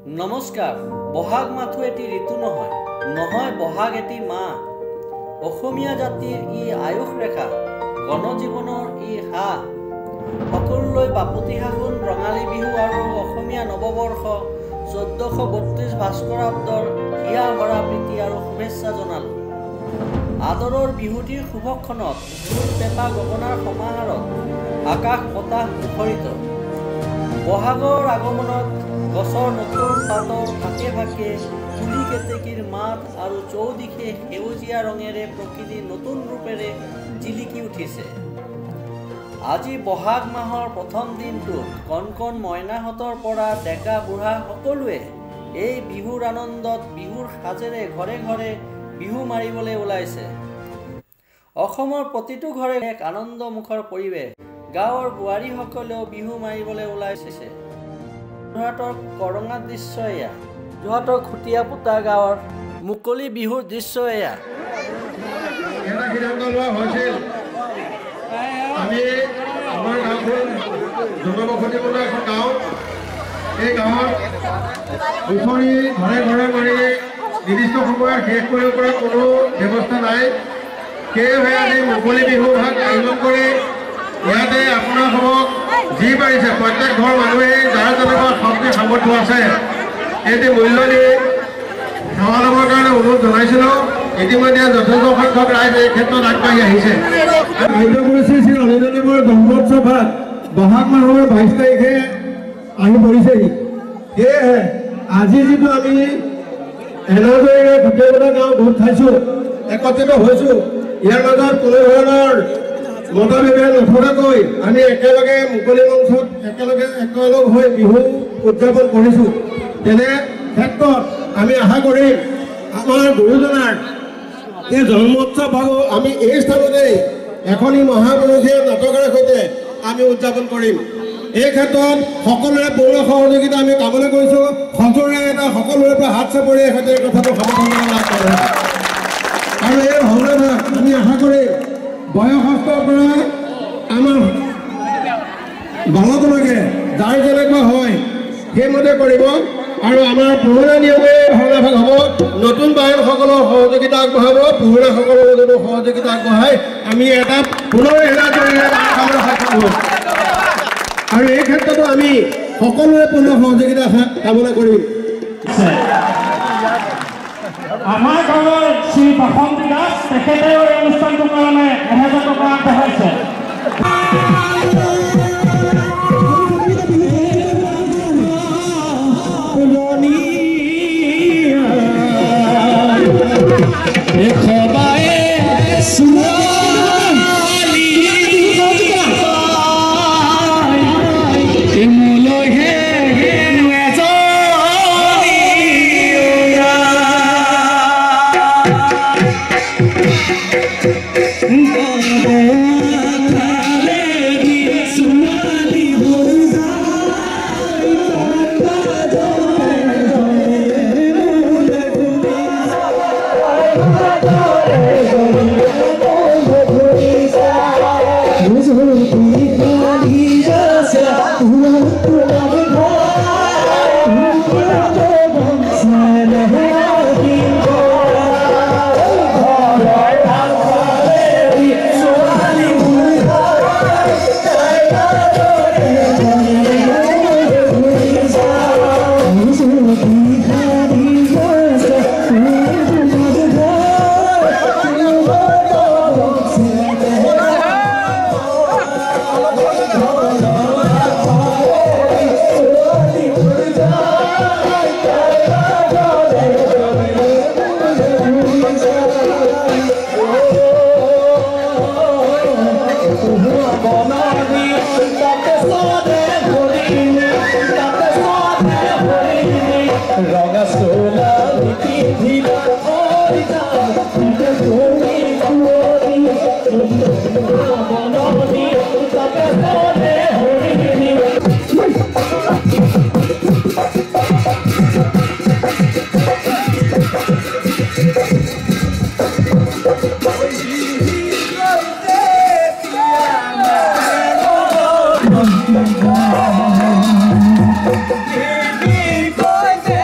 নমস্কাৰ। বহাগ মাথো এটি ঋতু নহয় বহাগ এটি মাহ। অসমীয়া জাতিৰ ই আয়ুস ৰেখা, গণজীৱনৰ ই হাঁহ। সকলোলৈ বাপতি সাহোন ৰঙালী বিহু আৰু অসমীয়া নৱবৰ্ষ 1432 ভাস্কৰাব্দৰ হিয়া ভৰা প্ৰীতি আৰু শুভেচ্ছা জনালোঁ। আদৰৰ বিহুটিৰ শুভক্ষণত ঢোল পেঁপা গগনাৰ সমাহাৰত আকাশ বতাহ মুখৰিত। বহাগৰ আগমনত গছৰ নতুন পাতৰ ফাকে ফাকে কুলি কেতেকীৰ মাত আৰু চৌদিশে সেউজীয়া ৰঙেৰে প্ৰকৃতি নতুন ৰূপেৰে জিলিকি উঠিছে। আজি বহাগ মাহৰ প্ৰথম দিনটোত কণ কণ মইনাহঁতৰ পৰা ডেকা বুঢ়া সকলোৱে এই বিহুৰ আনন্দত বিহুৰ সাজেৰে ঘৰে ঘৰে বিহু মাৰিবলৈ ওলাইছে। অসমৰ প্ৰতিটো ঘৰে এক আনন্দমুখৰ পৰিৱেশ। গাঁৱৰ বোৱাৰীসকলেও বিহু মাৰিবলৈ ওলাইছে। যোৰহাটৰ কৰঙা দৃশ্য এয়া। যোৰহাটৰ খুটীয়া পোতা গাঁৱৰ মুকলি বিহুৰ দৃশ্য এয়া। এটা সিদ্ধান্ত লোৱা হৈছিল, আমি আমাৰ গাঁওখন জনবসতিপূৰ্ণ এখন গাঁও। এই গাঁৱত হুঁচৰি ঘৰে ঘৰে মাৰি নিৰ্দিষ্ট সময়ত শেষ কৰিব পৰা কোনো ব্যৱস্থা নাই। সেয়েহে আজি মুকলি বিহু ভাগ আয়োজন কৰি ইয়াতে আপোনালোকক যি পাৰিছে প্ৰত্যেক ঘৰ মানুহে যাৰ যেনেকুৱা শক্তি সামৰ্থ্য আছে এটি মূল্য দি সেৱা ল'বৰ কাৰণে অনুৰোধ জনাইছিলোঁ। ইতিমধ্যে যথেষ্ট সংখ্যক ৰাইজ এই ক্ষেত্ৰত আগবাঢ়ি আহিছে। কাৰ্যসূচী শ্ৰী অনিজনীমৰ ব্ৰহ্মোৎসৱ ভাগ বহাগ মাহৰ 22 তাৰিখে আহি পৰিছেহি। সেয়েহে আজি যিটো আমি এনাজৰীৰে গোটেইকেইটা গাঁও গোট খাইছোঁ, একত্ৰিত হৈছোঁ, ইয়াৰ মাজত কোনো ধৰণৰ মতবিভেদ নথকাকৈ আমি একেলগে মুকলি মঞ্চত একেলগ হৈ বিহু উদযাপন কৰিছোঁ। তেনে ক্ষেত্ৰত আমি আশা কৰিম আমাৰ গুৰুজনাৰ এই জন্মোৎসৱ ভাগো আমি এই স্থানতেই এখনি মহাপুৰুষীয় নাটকেৰে সৈতে আমি উদযাপন কৰিম। এই ক্ষেত্ৰত সকলোৰে পূৰ্ণ সহযোগিতা আমি কামনা কৰিছোঁ। সজোৰে এটা সকলোৰে পৰা হাত চাপৰি সৈতে কথাটো সমৰ্থন লাভ কৰে। আৰু এই ভাওনা ভাগ আমি আশা কৰি বয়সস্থৰ পৰা আমাৰ বালকলৈকে যাৰ যেনেকুৱা হয় সেইমতে কৰিব। আৰু আমাৰ পুৰণা নিয়মে ভাওনা ভাগ হ'ব। নতুন বায়নসকলৰ সহযোগিতা আগবঢ়াব, পুৰণাসকলৰ লগতো সহযোগিতা আগবঢ়াই আমি এটা পুনৰ এনাজৰীৰে সক্ষম হ'ম। আৰু এই ক্ষেত্ৰতো আমি সকলোৰে পুনৰ সহযোগিতা কামনা কৰিম। আমাৰ গাঁৱৰ শ্ৰী বাসন্তী দাস তেখেতে এই অনুষ্ঠানটোৰ কাৰণে 1000 টকা আগবঢ়াইছে। Happy birthday!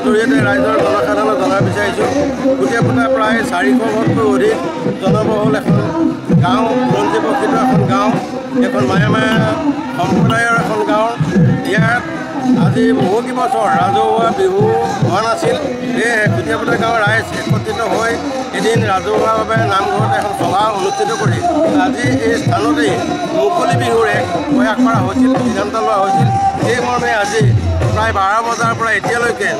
জৰিয়তে ৰাইজৰ জনসাধাৰণক জনাব বিচাৰিছোঁ খুটিয়াপতা প্ৰায় 400 ঘৰতকৈ অধিক জনবহুল এখন গাঁও, বুৰঞ্জী প্ৰসিদ্ধ এখন গাঁও, এখন মায়া মায়া সম্প্ৰদায়ৰ এখন গাঁও। ইয়াত আজি বহু কেইবছৰ ৰাজহুৱা বিহু হোৱা নাছিল। সেয়েহে খুটিয়াপতা গাঁৱৰ ৰাইজ একত্ৰিত হৈ এদিন ৰাজহুৱাভাৱে নামঘৰত এখন সভা অনুষ্ঠিত কৰি আজি এই স্থানতেই মুকলি বিহুৰ এক প্ৰয়াস কৰা হৈছিল, সিদ্ধান্ত লোৱা হৈছিল। সেই মৰ্মে আজি প্ৰায় 12 বজাৰ পৰা এতিয়ালৈকে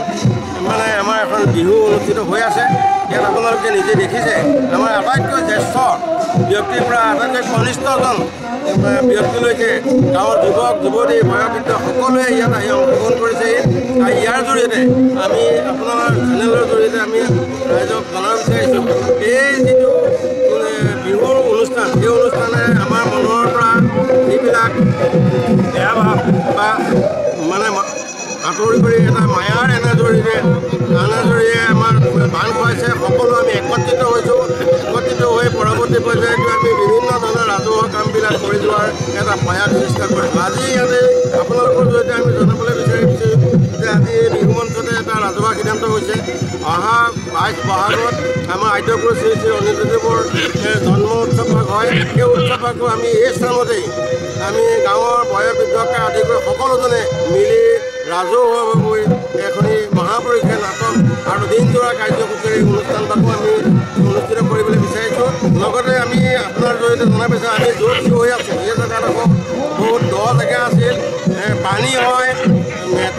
মানে আমাৰ এখন বিহু অনুষ্ঠিত হৈ আছে। ইয়াত আপোনালোকে নিজে দেখিছে আমাৰ আটাইতকৈ জ্যেষ্ঠ ব্যক্তিৰ পৰা আটাইতকৈ কনিষ্ঠজন ব্যক্তিলৈকে গাঁৱৰ যুৱক যুৱতী বয়োবৃদ্ধ সকলোৱে ইয়াত আহি অংশগ্ৰহণ কৰিছে। ইয়াৰ জৰিয়তে আমি আপোনাৰ চেনেলৰ জৰিয়তে আমি ৰাইজক জনাব বিচাৰিছোঁ এই যিটো বিহুৰ অনুষ্ঠান, এই অনুষ্ঠানে আমাৰ মনৰ পৰা যিবিলাক বেয়া ভাৱ বা মানে আঁতৰি কৰি এটা মায়াৰ এনাজৰীৰে আমাৰ বান খুৱাইছে। সকলো আমি একত্ৰিত হৈছোঁ। একত্ৰিত হৈ পৰৱৰ্তী পৰ্যায়তো আমি বিভিন্ন ধৰণৰ ৰাজহুৱা কামবিলাক কৰি যোৱাৰ এটা প্ৰয়াস চেষ্টা কৰিছোঁ। আজি ইয়াতে আপোনালোকৰ জৰিয়তে আমি জনাবলৈ বিচাৰিছোঁ যে আজি বিহু মঞ্চতে এটা ৰাজহুৱা সিদ্ধান্ত হৈছে। অহা 22 বহাগত আমাৰ আদ্যগুৰু শ্ৰী শ্ৰী অনিৰুদ্ধদেৱৰ জন্ম উৎসৱ ভাগ হয়। সেই উৎসৱ ভাগটো আমি এই স্থানতেই আমি গাঁৱৰ বয়োবৃদ্ধকে আদি কৰি সকলোজনে মিলি ৰাজহুৱাভাৱে এখনি মহাপৰীক্ষা নাটক আৰু দিনজোৰা কাৰ্যসূচীৰ অনুষ্ঠানভাগো আমি অনুষ্ঠিত কৰিবলৈ বিচাৰিছোঁ। লগতে আমি আপোনাৰ জৰিয়তে জনাব বিচাৰোঁ আমি য'ত হৈ আছোঁ এই জেগাডোখৰ বহুত দ জেগা আছিল, পানী হয়,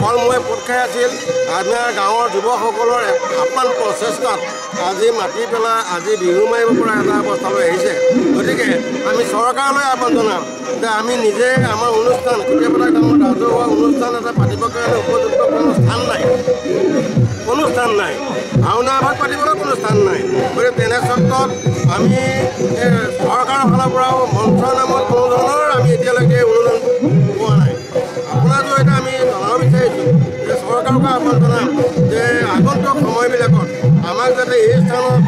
কলমূৰে পোত খাই আছিল। আমাৰ গাঁৱৰ যুৱকসকলৰ আপ্ৰাণ প্ৰচেষ্টাত আজি মাতি পেলাই আজি বিহু মাৰিব পৰা এটা অৱস্থালৈ আহিছে। গতিকে আমি চৰকাৰলৈ আহ্বান জনাম যে আমি নিজে আমাৰ অনুষ্ঠান খুটিয়াপতা গাঁৱত ৰাজহুৱা অনুষ্ঠান এটা পাতিবৰ কাৰণে উপযুক্ত কোনো স্থান নাই, ভাওনা ভাগ পাতিবলৈ কোনো স্থান নাই। গতিকে তেনে ক্ষেত্ৰত আমি চৰকাৰৰ ফালৰ পৰাও মঞ্চৰ নামত কোনো ধৰণৰ আমি এতিয়ালৈকে অনুদান পোৱা নাই। আপোনাৰ জৰিয়তে আমি জনাব বিচাৰিছোঁ যে চৰকাৰকো আহ্বান জনাম যে আগন্তুক সময়বিলাকত আমাক যাতে এই স্থানত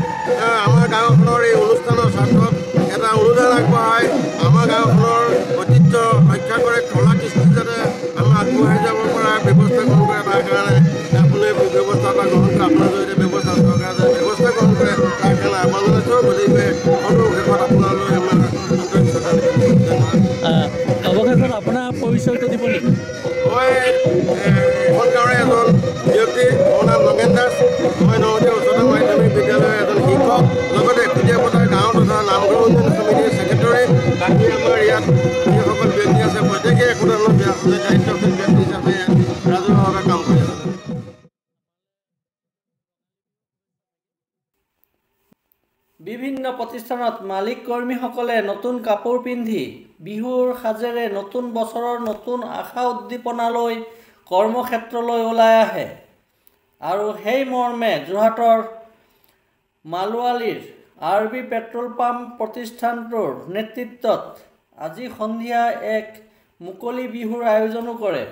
আমাৰ গাঁওখনৰ এই অনুষ্ঠানৰ স্বাৰ্থত এটা অনুদান আগবঢ়ায়, আমাৰ গাঁওখনৰ ঐতিহ্য ৰক্ষা কৰে, কলা কৃষ্টি যাতে আমি আগবঢ়াই যাব পৰা ব্যৱস্থা গ্ৰহণ কৰে। তাৰ কাৰণে আপুনি ব্যৱস্থা এটা গ্ৰহণ কৰে, আপোনাৰ জৰিয়তে ব্যৱস্থা চৰকাৰে যাতে ব্যৱস্থা গ্ৰহণ কৰে তাৰ কাৰণে আহ্বান জনাইছোঁ। গতিকে সৰ্বশেষত আপোনালৈ আমাৰ আন্তৰিকতা অৱশেষত আপোনাৰ পৰিচয়টো দিব নেকি? মই এখন গাঁৱৰে এজন ব্যক্তি, মোৰ নাম নগেন দাস। মই নৱতীয়া উচ্চতৰ মাধ্যমিক বিদ্যালয়ৰ এজন শিক্ষক, লগতে খুটিয়াপতা গাঁও তথা নামঘৰ উন্নয়ন সমিতিৰ ছেক্ৰেটৰী। বাকী আমাৰ ইয়াত যিসকল ব্যক্তি আছে প্ৰত্যেকেই একোটা দায়িত্বশীল ব্যক্তি হিচাপে ৰাজহুৱাভাৱে কাম কৰি আছে। বিভিন্ন প্ৰতিষ্ঠানত মালিক কৰ্মীসকলে নতুন কাপোৰ পিন্ধি বিহুৰ সাজেৰে নতুন বছৰৰ নতুন আশা উদ্দীপনালৈ কৰ্মক্ষেত্ৰলৈ ওলাই আহে। আৰু সেই মৰ্মে যোৰহাটৰ মালোৱালিৰ RB পেট্ৰল পাম্প প্ৰতিষ্ঠানটোৰ নেতৃত্বত আজি সন্ধিয়া এক মুকলি বিহুৰ আয়োজনো কৰে।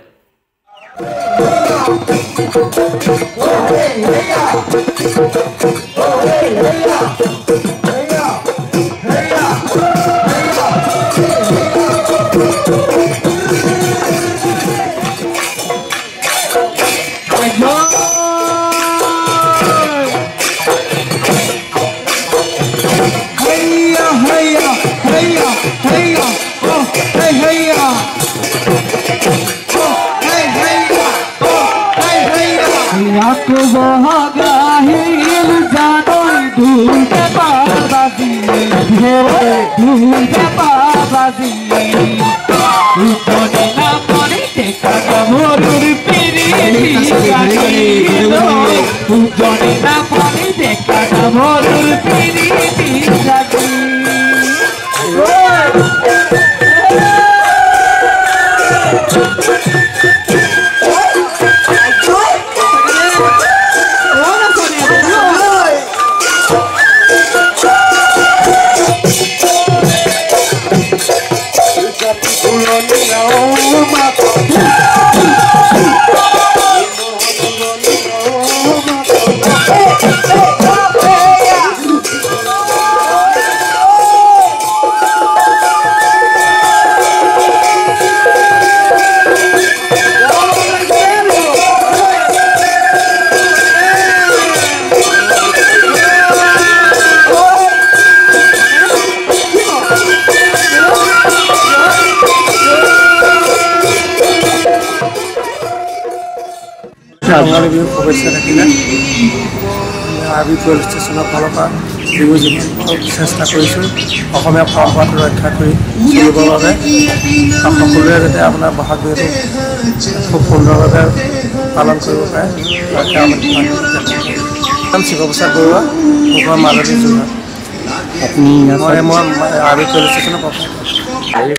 ৰঙালী বিহু শুভেচ্ছা থাকিলে RB12 ষ্টেচনৰ ফালৰ পৰা বিহু চেষ্টা কৰিছোঁ অসমীয়া পৰম্পৰাটো ৰক্ষা কৰি চলিবৰ বাবে সকলোৱে যাতে আপোনাৰ বহাগ বিহুটো খুব সুন্দৰভাৱে পালন কৰিব পাৰে নাম শিৱপ্ৰসাদ বৰুৱা মোৰ ঘৰ মাজুলী যোৰহাট মই RB12 ষ্টেচনৰ প্ৰফেচাৰ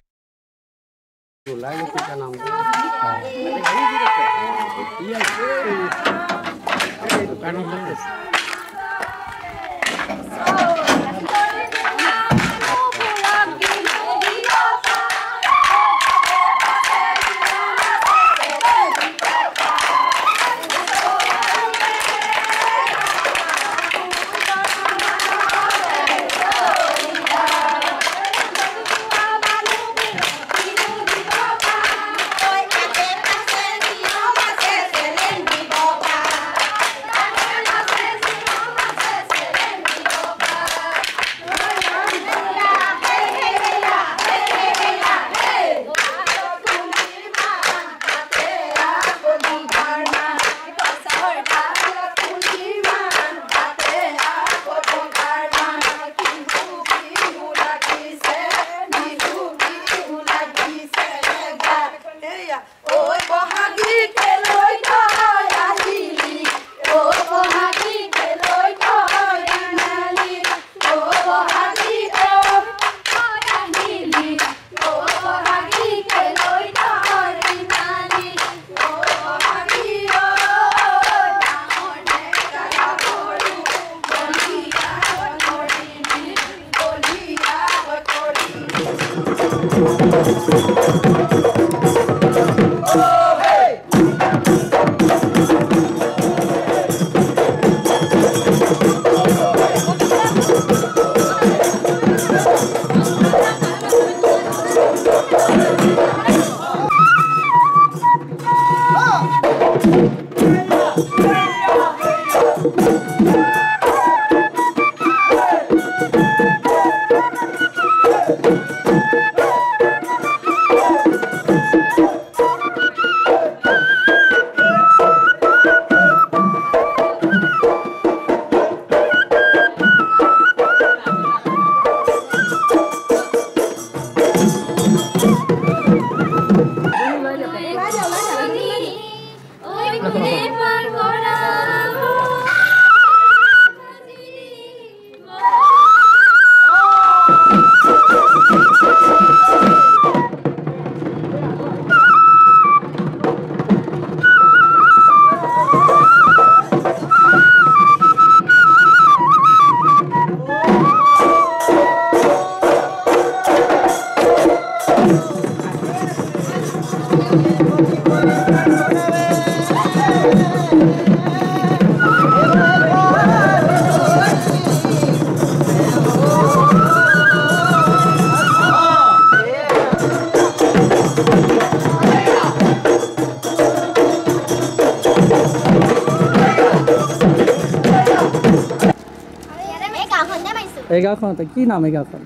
এই গাঁওখনতে কি নাম এই গাঁওখন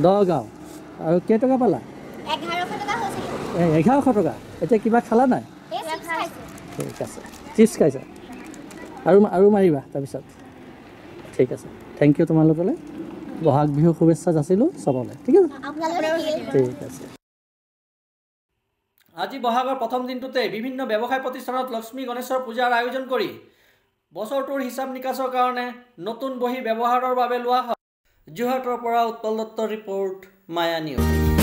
দগাঁও আৰু কেই টকা পালা 1100 টকা এতিয়া কিবা খালা নাই ঠিক আছে চিপছ খাইছা আৰু মাৰিবা তাৰপিছত ঠিক আছে থেংক ইউ তোমালোকলৈ বহাগ বিহু শুভেচ্ছা যাচিলোঁ চবলৈ ঠিক আছে ঠিক আছে আজি বহাগৰ প্ৰথম দিনটোতে বিভিন্ন ব্যৱসায় প্ৰতিষ্ঠানত লক্ষ্মী গণেশৰ পূজাৰ আয়োজন কৰি বছৰটোৰ হিচাপ নিকাচৰ কাৰণে নতুন বহি ব্যৱহাৰৰ বাবে লোৱা হয় যোৰহাটৰ পৰা উৎপল দত্তৰ ৰিপৰ্ট মায়া নিউজ